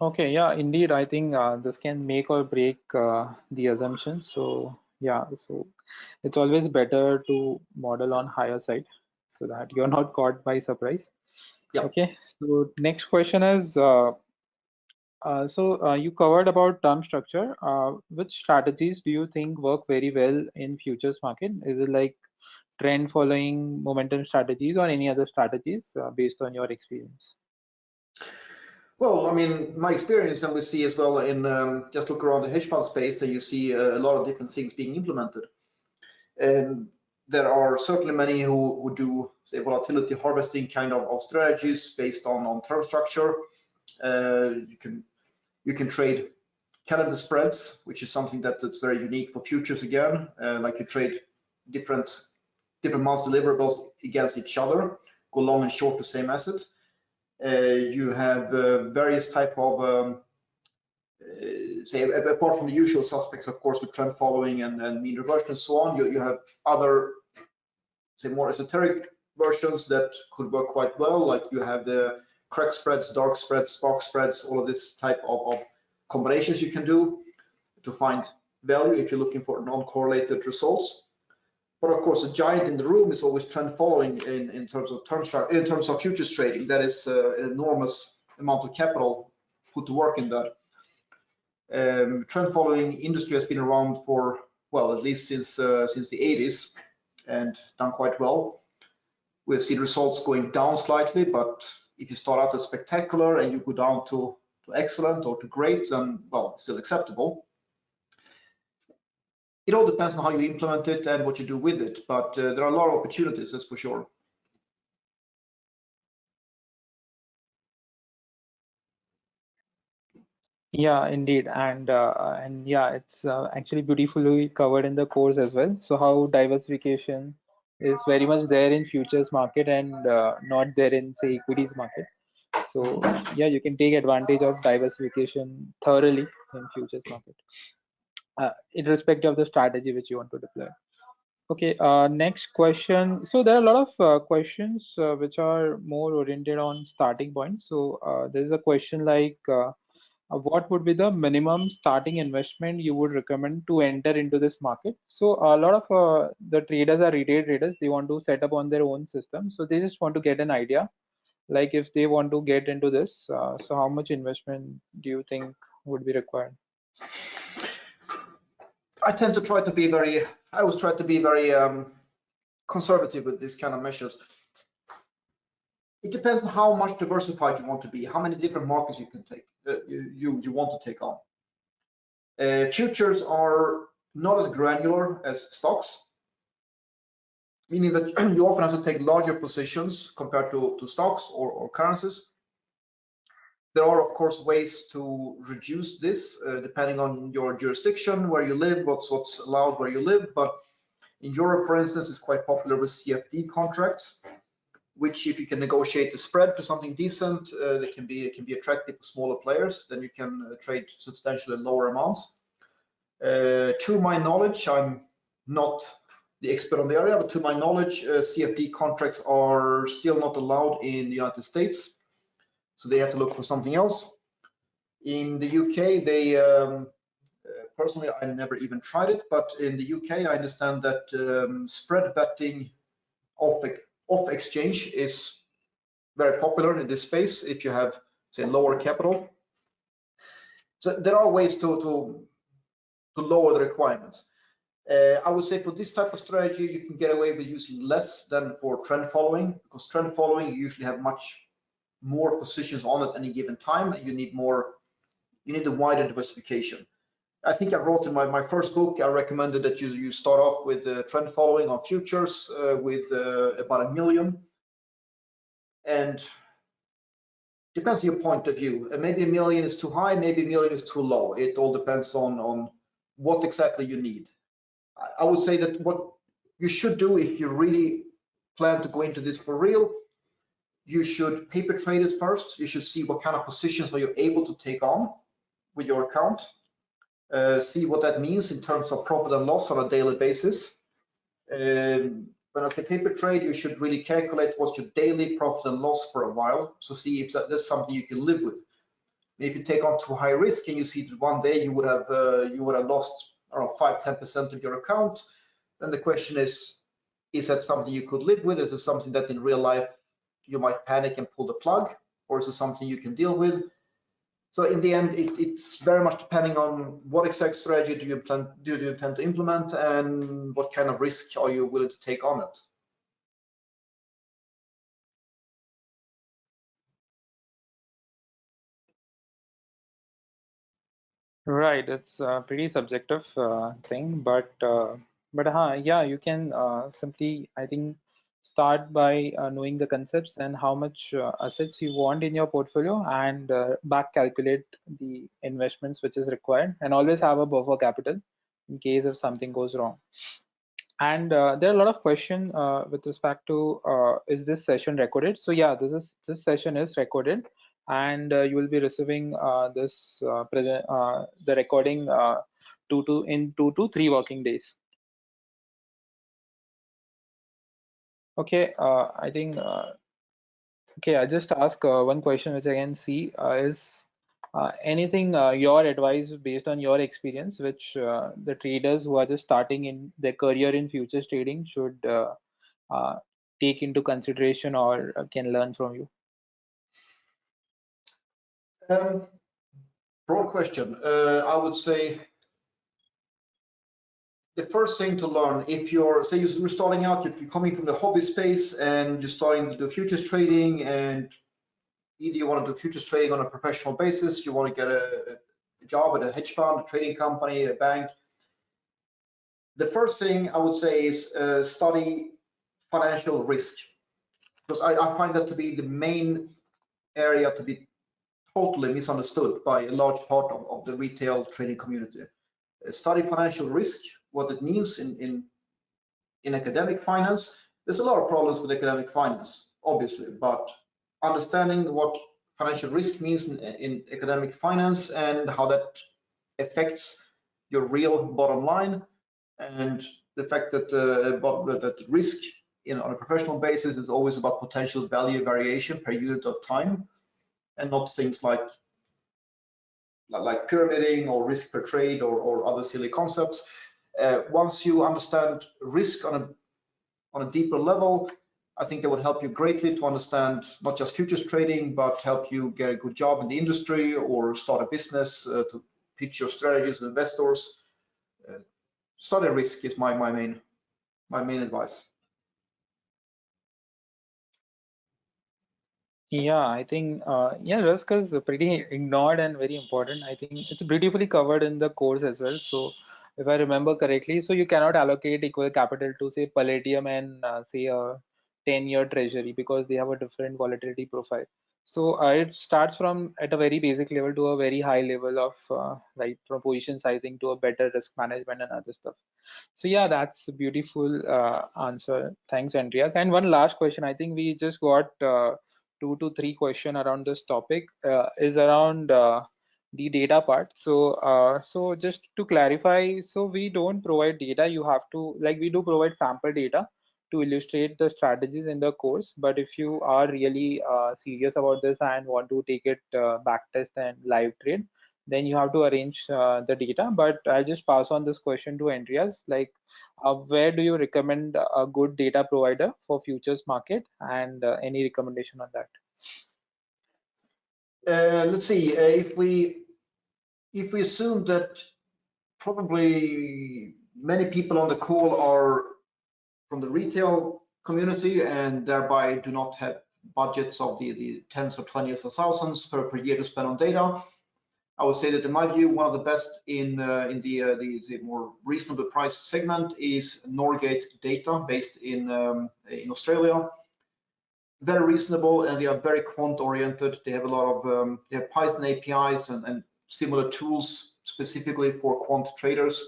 Okay, yeah, indeed. I think this can make or break the assumption. So yeah, so it's always better to model on higher side so that you're not caught by surprise. Yeah. Okay, so next question is you covered about term structure. Which strategies do you think work very well in futures market? Is it like trend following momentum strategies or any other strategies based on your experience? Well, I mean, my experience, and we see as well in just look around the hedge fund space, and you see a lot of different things being implemented. And there are certainly many who do, say, volatility harvesting kind of strategies based on term structure. You can trade calendar spreads, which is something that's very unique for futures again. Like you trade different months deliverables against each other, go long and short the same asset. You have various type of say, apart from the usual suspects, of course, with trend following and mean reversion and so on, you have other, say, more esoteric versions that could work quite well. Like you have the crack spreads, dark spreads, spark spreads, all of this type of combinations you can do to find value if you're looking for non-correlated results. But of course, a giant in the room is always trend following in terms of in terms of futures trading. That is an enormous amount of capital put to work in that. Trend following industry has been around for, well, at least since the 80s, and done quite well. We've seen results going down slightly, but if you start out as spectacular and you go down to excellent or to great, then, well, still acceptable. It all depends on how you implement it and what you do with it, but there are a lot of opportunities, that's for sure. Yeah, indeed, and yeah, it's actually beautifully covered in the course as well. So how diversification is very much there in futures market and not there in say equities market. So yeah, you can take advantage of diversification thoroughly in futures market, irrespective of the strategy which you want to deploy. Okay, next question. So there are a lot of questions which are more oriented on starting points. So there is a question like. What would be the minimum starting investment you would recommend to enter into this market? So a lot of the traders are retail traders. They want to set up on their own system. So they just want to get an idea, like if they want to get into this. So how much investment do you think would be required? I tend to try to be very, I always try to be very conservative with these kind of measures. It depends on how much diversified you want to be, how many different markets you can take, you want to take on. Futures are not as granular as stocks, meaning that you often have to take larger positions compared to stocks or currencies. There are, of course, ways to reduce this depending on your jurisdiction, where you live, what's allowed where you live. But in Europe, for instance, it's quite popular with CFD contracts, which if you can negotiate the spread to something decent, it can be attractive for smaller players. Then you can trade substantially lower amounts. To my knowledge, I'm not the expert on the area, but to my knowledge, CFD contracts are still not allowed in the United States, so they have to look for something else. In the UK, they personally, I never even tried it, but in the UK, I understand that spread betting off exchange is very popular in this space if you have, say, lower capital. So there are ways to lower the requirements. I would say for this type of strategy, you can get away with using less than for trend following, because trend following, you usually have much more positions on at any given time. You need a wider diversification. I think I wrote in my first book, I recommended that you start off with trend following on futures with about 1 million. And depends on your point of view. Maybe 1 million is too high, maybe 1 million is too low. It all depends on what exactly you need. I would say that what you should do if you really plan to go into this for real, you should paper trade it first. You should see what kind of positions are you able to take on with your account. See what that means in terms of profit and loss on a daily basis. When I say paper trade, you should really calculate what's your daily profit and loss for a while. So see if that's something you can live with. If you take on too high risk and you see that one day you would have lost around 5–10% of your account, then the question is that something you could live with? Is it something that in real life you might panic and pull the plug, or is it something you can deal with? So in the end, it's very much depending on what exact strategy do you intend to implement, and what kind of risk are you willing to take on it. Right, it's a pretty subjective thing, but yeah, you can simply, I think, start by knowing the concepts and how much assets you want in your portfolio, and back calculate the investments which is required, and always have a buffer capital in case if something goes wrong. And there are a lot of questions with respect to is this session recorded? So yeah, this session is recorded, and you will be receiving the recording in 2 to 3 working days. Okay, I think okay. I just ask one question which I can see is anything your advice based on your experience, which the traders who are just starting in their career in futures trading should uh, take into consideration or can learn from you? Broad question. I would say the first thing to learn, if you're, say you're starting out, if you're coming from the hobby space and you're starting to do futures trading, and either you want to do futures trading on a professional basis, you want to get a job at a hedge fund, a trading company, a bank. The first thing I would say is study financial risk, because I find that to be the main area to be totally misunderstood by a large part of the retail trading community. Study financial risk, what it means in academic finance. There's a lot of problems with academic finance, obviously, but understanding what financial risk means in academic finance and how that affects your real bottom line, and the fact that that risk on a professional basis is always about potential value variation per unit of time, and not things like pyramiding or risk per trade or other silly concepts. Once you understand risk on a deeper level, I think that would help you greatly to understand not just futures trading, but help you get a good job in the industry or start a business to pitch your strategies to investors. Study risk is my main advice. Yeah, I think yeah, risk is pretty ignored and very important. I think it's beautifully covered in the course as well. So if I remember correctly, so you cannot allocate equal capital to say Palladium and say a 10-year treasury because they have a different volatility profile. So it starts from at a very basic level to a very high level of right from position sizing to a better risk management and other stuff. So yeah, that's a beautiful answer. Thanks, Andreas. And one last question. I think we just got 2 to 3 question around this topic is around the data part. So just to clarify, so we don't provide data. You have to like we do provide sample data to illustrate the strategies in the course. But if you are really serious about this and want to take it back test and live trade, then you have to arrange the data. But I'll just pass on this question to Andreas. Like, where do you recommend a good data provider for futures market, and any recommendation on that? Let's see. If we assume that probably many people on the call are from the retail community and thereby do not have budgets of the tens of twenties of thousands per year to spend on data, I would say that in my view, one of the best in the more reasonable price segment is Norgate Data, based in Australia. Very reasonable, and they are very quant oriented. They have a lot of they have Python APIs and similar tools specifically for quant traders.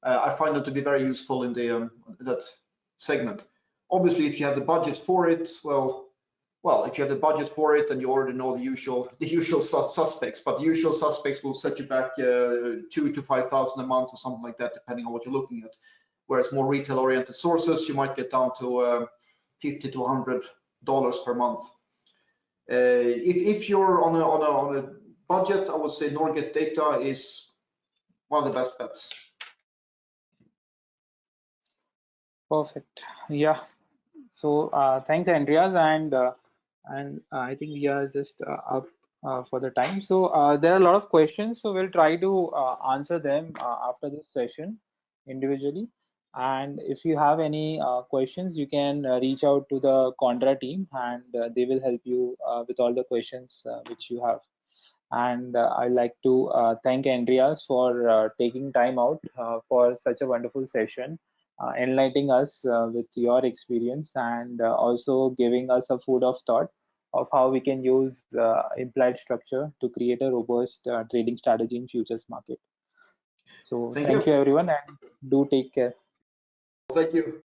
I find them to be very useful in the that segment. Obviously, if you have the budget for it, well, if you have the budget for it, then you already know the usual suspects. But the usual suspects will set you back 2 to 5 thousand a month or something like that, depending on what you're looking at. Whereas more retail-oriented sources, you might get down to $50 to $100 per month. If you're on a budget, I would say Norgate Data is one of the best bets. Perfect. Yeah. So thanks, Andreas, and I think we are just up for the time. So there are a lot of questions, so we'll try to answer them after this session individually. And if you have any questions, you can reach out to the Contra team, and they will help you with all the questions which you have. And I'd like to thank Andreas for taking time out for such a wonderful session, enlightening us with your experience, and also giving us a food of thought of how we can use implied structure to create a robust trading strategy in futures market. So Thank thank you. you everyone, and do take care. Thank you.